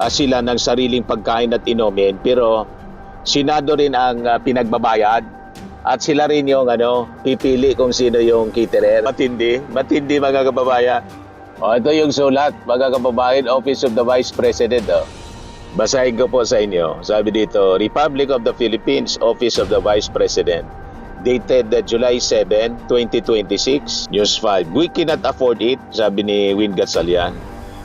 sila ng sariling pagkain at inumin, pero Senado rin ang pinagbabayad at sila rin yung pipili kung sino yung caterer. Matindi mga kababayan. Ito yung sulat, mga kababayan, Office of the Vice President. Basahin ko po sa inyo. Sabi dito, Republic of the Philippines, Office of the Vice President, dated July 7, 2026, News 5. We cannot afford it, sabi ni Win Gatchalian.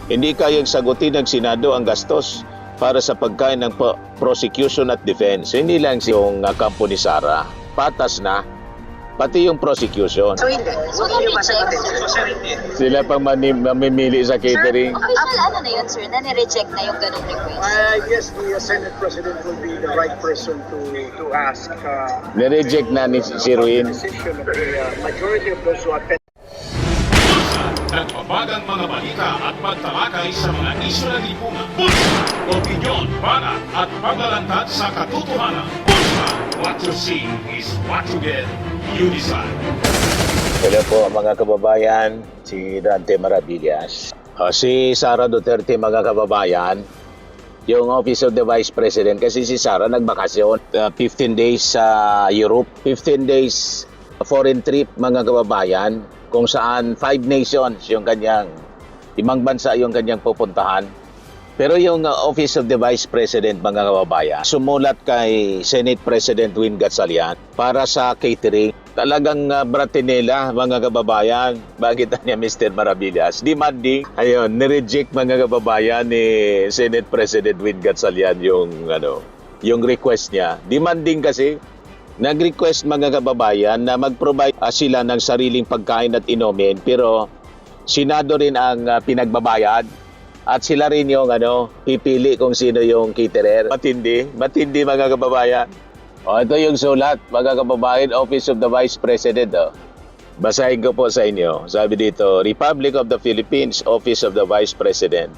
Hindi kayang sagutin ng Senado ang gastos para sa pagkain ng prosecution at defense. Hindi lang yung kampo ni Sara. Patas na. Pati yung prosecution. So hindi. So hindi ba sagutin, sir? Sila pang mamimili sa catering. Official na yun, sir, na ni-reject na yung ganong request? I guess the Senate President will be the right person to ask. Nireject na ni si Ruin. Decision of the majority of those who attend. Nagbabagang mga balita at pagtalakay sa mga isyu ng lipunan. Pulsa, opinyon, banat at paglalantad sa katotohanan. Pulsa, what you see is what you get. You decide. Hello po mga kababayan, si Dante Maravillas. Si Sara Duterte mga kababayan, yung Office of the Vice President, kasi si Sara nagbakasyon, 15 days sa Europe, 15 days foreign trip mga kababayan, kung saan 5 nations yung kanyang, 5 bansa yung kanyang pupuntahan. Pero yung Office of the Vice President mga kababayan, sumulat kay Senate President Win Gatchalian para sa catering. Talagang bratinela mga kababayan, bakit niya Mr. Maravillas, demanding, ayun, nireject mga kababayan ni Senate President Win Gatchalian yung request niya. Demanding kasi, nag-request mga kababayan na mag-provide sila ng sariling pagkain at inumin, pero Senado rin ang pinagbabayad. At sila rin yung pipili kung sino yung caterer. Matindi mga kababayan. Ito yung sulat, mga kababayan, Office of the Vice President. Basahin ko po sa inyo. Sabi dito, Republic of the Philippines, Office of the Vice President,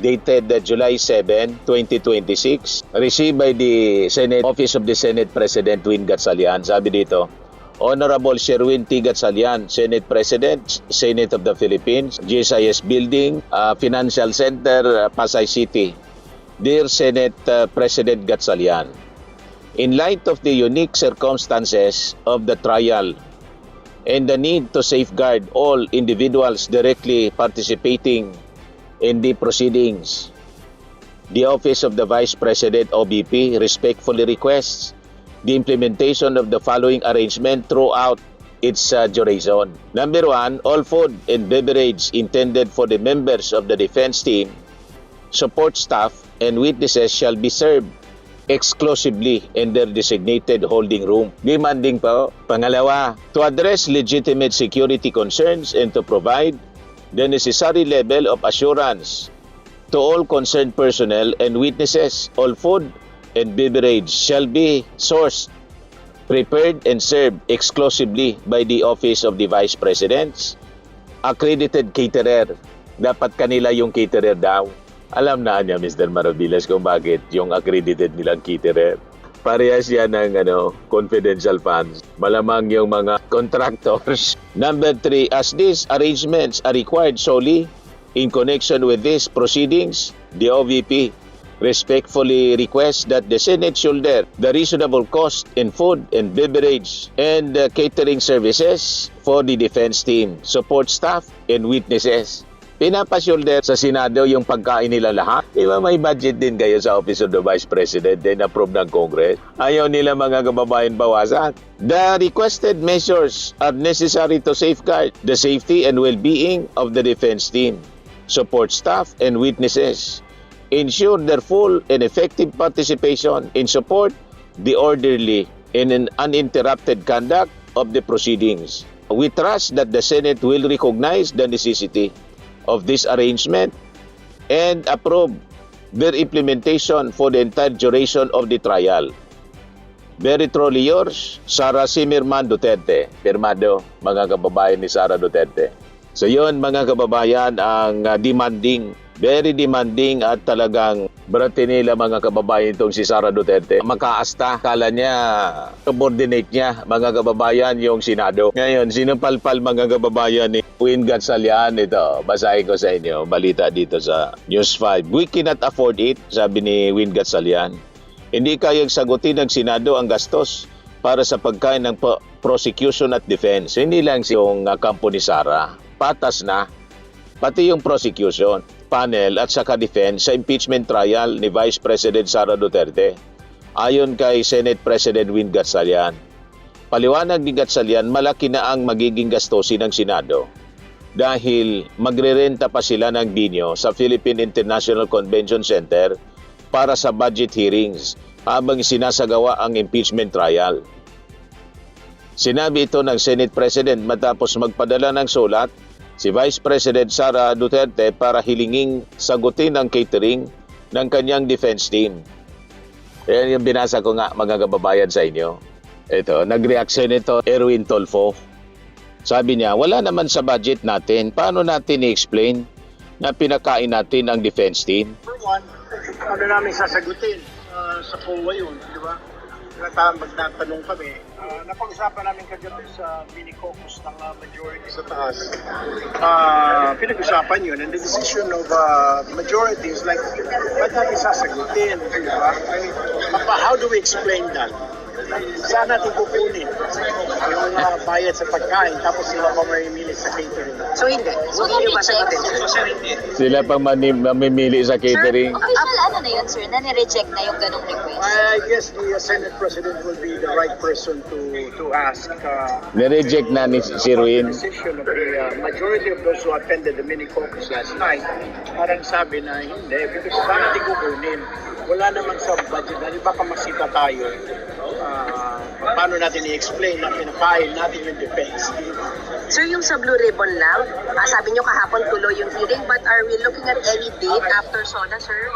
dated July 7, 2026, received by the Senate, Office of the Senate President Win Gatchalian. Sabi dito, Honorable Sherwin T. Gatchalian, Senate President, Senate of the Philippines, GSIS Building, Financial Center, Pasay City. Dear Senate President Gatchalian, in light of the unique circumstances of the trial and the need to safeguard all individuals directly participating in the proceedings, the Office of the Vice President, OVP, respectfully requests the implementation of the following arrangement throughout its duration. Number 1, all food and beverage intended for the members of the defense team, support staff, and witnesses shall be served exclusively in their designated holding room. Demanding po. Pangalawa, to address legitimate security concerns and to provide the necessary level of assurance to all concerned personnel and witnesses, all food and beverage shall be sourced, prepared, and served exclusively by the Office of the Vice President's accredited caterer. Dapat kanila yung caterer daw. Alam na niya, Mr. Maravillas, kung bakit yung accredited nilang caterer. Parehas yan ng confidential funds. Malamang yung mga contractors. Number 3, as these arrangements are required solely in connection with these proceedings, the OVP respectfully request that the Senate shoulder the reasonable cost in food and beverage and catering services for the defense team, support staff, and witnesses. Pinapasyolder sa Senado yung pagkain nila lahat. Diba may budget din kayo sa Office of the Vice President and approve ng Congress? Ayaw nila mga kababayan bawasan. The requested measures are necessary to safeguard the safety and well-being of the defense team, support staff, and witnesses. Ensure their full and effective participation in support the orderly and an uninterrupted conduct of the proceedings. We trust that the Senate will recognize the necessity of this arrangement and approve their implementation for the entire duration of the trial. Very truly yours, Sara Simirman Duterte. Pirmado, mga kababayan ni Sara Duterte. So yun mga kababayan, ang demanding, very demanding at talagang bratinila mga kababayan itong si Sara Duterte. Makaasta, kala niya, subordinate niya mga kababayan yung Senado. Ngayon, sinupalpal mga kababayan ni Win Gatchalian, ito, basahin ko sa inyo, balita dito sa News 5. We cannot afford it, sabi ni Win Gatchalian. Hindi kayang sagutin ng Senado ang gastos para sa pagkain ng prosecution at defense. Hindi lang yung kampo ni Sara. Patas na. Pati yung prosecution, panel at saka defense sa impeachment trial ni Vice President Sara Duterte. Ayon kay Senate President Win Gatchalian. Paliwanag ni Gatchalian, malaki na ang magiging gastusin ng Senado dahil magrerenta pa sila ng binyo sa Philippine International Convention Center para sa budget hearings habang sinasagawa ang impeachment trial. Sinabi ito ng Senate President matapos magpadala ng sulat si Vice President Sara Duterte para hilinging sagutin ang catering ng kanyang defense team. Yan yung binasa ko nga, mga kababayan, sa inyo. Ito, nag-reaction ito Erwin Tolfo. Sabi niya, wala naman sa budget natin. Paano natin i-explain na pinakain natin ang defense team? For one, ano namin sasagutin sa COA yun, di ba? Magtatanong kami. Napag-usapan namin kagabi sa mini-caucus ng majority sa taas. Pinag-usapan yun, and the decision of majority is like, ba't natin sasagutin, di ba? I mean, how do we explain that? Saan natin kukunin yung bayad sa pagkain tapos sila pa mamimili sa catering? So hindi. So hindi ba sagutin? Sila pang mamimili sa catering. Official ano na yun, sir, na nireject na yung ganong request? I guess the Senate President will be the right person to ask. Nireject na ni si Ruin. Decision of the majority of those who attended the mini caucus last night, parang sabi na hindi, because saan natin kukunin? Wala naman sa budget, dahil baka masita tayo. Paano natin i-explain na pinapahil natin yung defense? Sir, yung sa Blue Ribbon lang, sabi nyo kahapon tuloy yung hearing, but are we looking at any date after SONA, sir?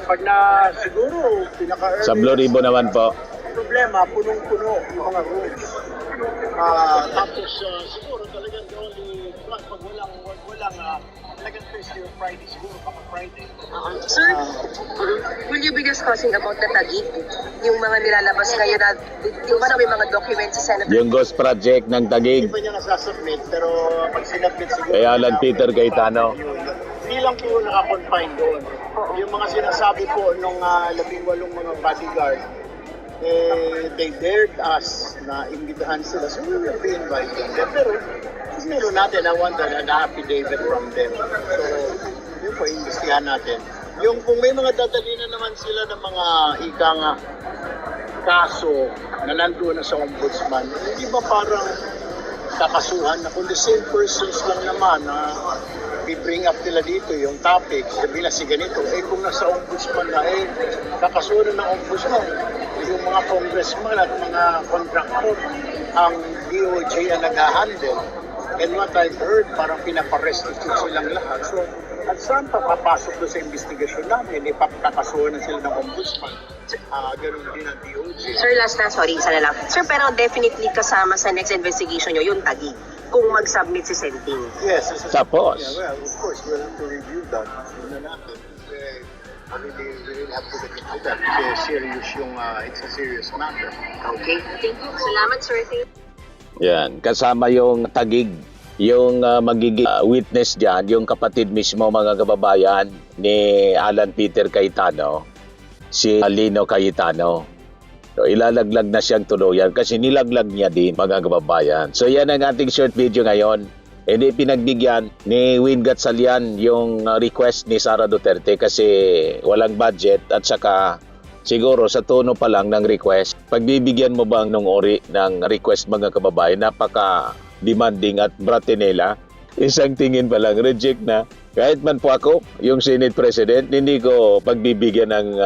Pag na siguro, pinaka-early. Sa Blue Ribbon naman po. Problema, punong-puno yung mga rooms. Tapos siguro talagang the only, pag walang talagang Thursday or Friday, siguro kapag Friday. Sir, will you be discussing about the Taguig? Yung mga nilalabas ngayon na, yung parang may mga documents sa Senator? Yung Ghost Project ng Taguig. Hindi pa niya nasasubmit, pero pag sinubmit siguro. Kay Alan Peter Cayetano. Hindi lang po naka-confine doon. Yung mga sinasabi po nung 18 mga bodyguard, they dared us na imbitahan sila. So we will be invited. Pero meron natin, I want an affidavit from them. So yun po, imbestihan natin. Yung kung may mga dadalhin na naman sila ng mga ika nga kaso na nandoon na sa ombudsman, hindi ba parang kakasuhan na kung the same persons lang naman na i-bring up nila dito yung topic, sabi na si ganito, kung nasa ombudsman na, kakasuhan ng ombudsman, yung mga congressman at mga contractor, ang DOJ ang nag-handle. And what I've heard, parang pinaparestitute silang lahat. So, at saan pa papasok doon sa investigasyon namin, ipapakasuhan na sila ng ombudsman. Ganun din ang DOJ. Sir, last na, sorry, isa na lang. Sir, pero definitely kasama sa next investigation nyo, yung Taguig, kung mag-submit si Senting. Yes. Tapos? Yeah, well, of course, we'll have to review that. Yun na natin. We really have to look into that. It's a serious matter. Okay, thank you. Salamat, sir. Thank you. Yan, kasama yung Taguig, yung magiging witness dyan, yung kapatid mismo, mga kababayan, ni Alan Peter Cayetano, si Lino Cayetano. So, ilalaglag na siyang tuluyan kasi nilaglag niya din, mga kababayan. So yan ang ating short video ngayon. Hindi pinagbigyan ni Win Gatchalian yung request ni Sara Duterte kasi walang budget at saka siguro sa tono pa lang ng request. Pagbibigyan mo ba ng ori ng request, mga kababayan? Napaka-demanding at bratinela. Isang tingin pa lang, reject na. Kahit man po ako, yung Senate President, hindi ko pagbibigyan ng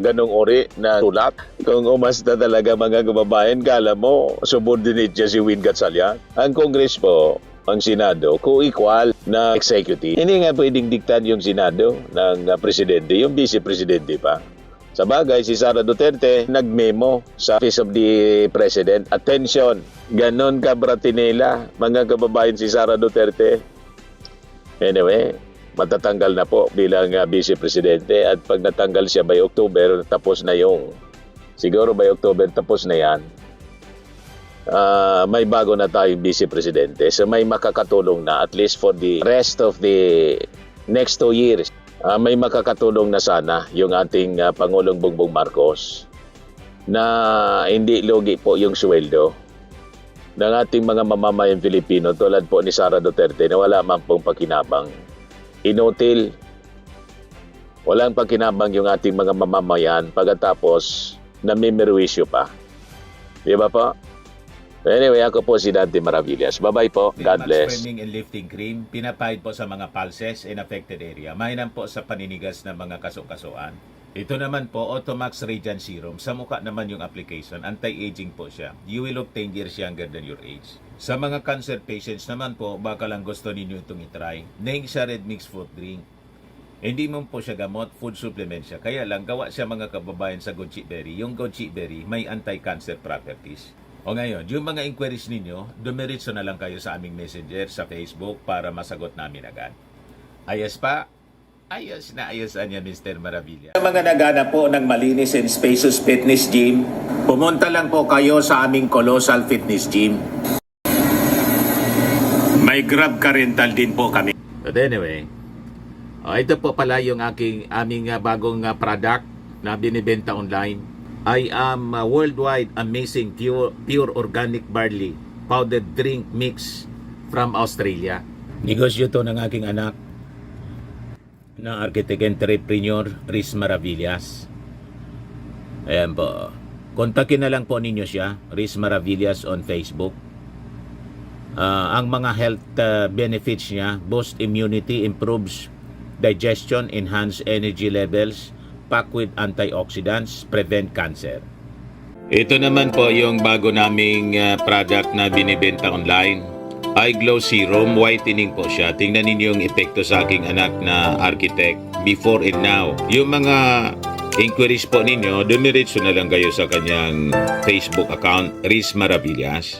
ganong ori na tulak. Kung umasta talaga, mga kababayan, kala mo, subordinate niya si Win Gatchalian. Ang Congress po, ang Senado, co-equal na executive. Hindi nga pwedeng diktan yung Senado ng Presidente, yung Vice Presidente pa. Sa bagay, si Sara Duterte nag-memo sa Office of the President. Attention, ganon ka bratinela, mga kababayan, si Sara Duterte. Anyway, matatanggal na po bilang Vice Presidente at pag natanggal siya by October, tapos na yung, siguro by October, tapos na yan. may bago na tayong Vice Presidente. So may makakatulong na at least for the rest of the next 2 years. May makakatulong na sana yung ating Pangulong Bongbong Marcos na hindi lugi po yung sweldo ng ating mga mamamayang Pilipino tulad po ni Sara Duterte na wala man pong pakinabang. Inutil, walang pakinabang yung ating mga mamamayan pagkatapos namimirwisyo pa. Di ba po? Anyway, ako po si Dante Maravillas. Bye-bye po. God bless. Swimming and lifting cream, pinapahid po sa mga pulses in affected area. Mainam po sa paninigas ng mga kaso-kasuan. Ito naman po, Automax Radiant Serum. Sa mukha naman yung application, anti-aging po siya. You will look 10 years younger than your age. Sa mga cancer patients naman po, baka lang gusto ninyo itong itry. Neng siya red mixed fruit drink. Hindi mo po siya gamot, food supplement siya. Kaya lang, gawa siya mga kababayan sa goji berry. Yung goji berry may anti-cancer properties. O ngayon, yung mga inquiries ninyo, dumiritso na lang kayo sa aming messenger sa Facebook para masagot namin agad. Ayos pa? Ayos na ayos niya, Mr. Maravilla. Sa mga nagana po ng malinis and spacious fitness gym, pumunta lang po kayo sa aming Colossal Fitness Gym. May Grab car rental din po kami. But anyway, ito po pala yung aming bagong product na binibenta online. I am worldwide amazing pure organic barley powdered drink mix from Australia. Negosyo to ng aking anak na architect entrepreneur Riz Maravillas. Ayan po. Kontakin na lang po ninyo siya, Riz Maravillas on Facebook. Ang mga health benefits niya, boost immunity, improves digestion, enhance energy levels, packed with antioxidants, prevent cancer. Ito naman po yung bago naming product na binibenta online. Eye Glow Serum, whitening po siya. Tingnan ninyo yung epekto sa aking anak na architect before and now. Yung mga inquiries po ninyo, dumiretso na lang kayo sa kanyang Facebook account, Riz Maravillas.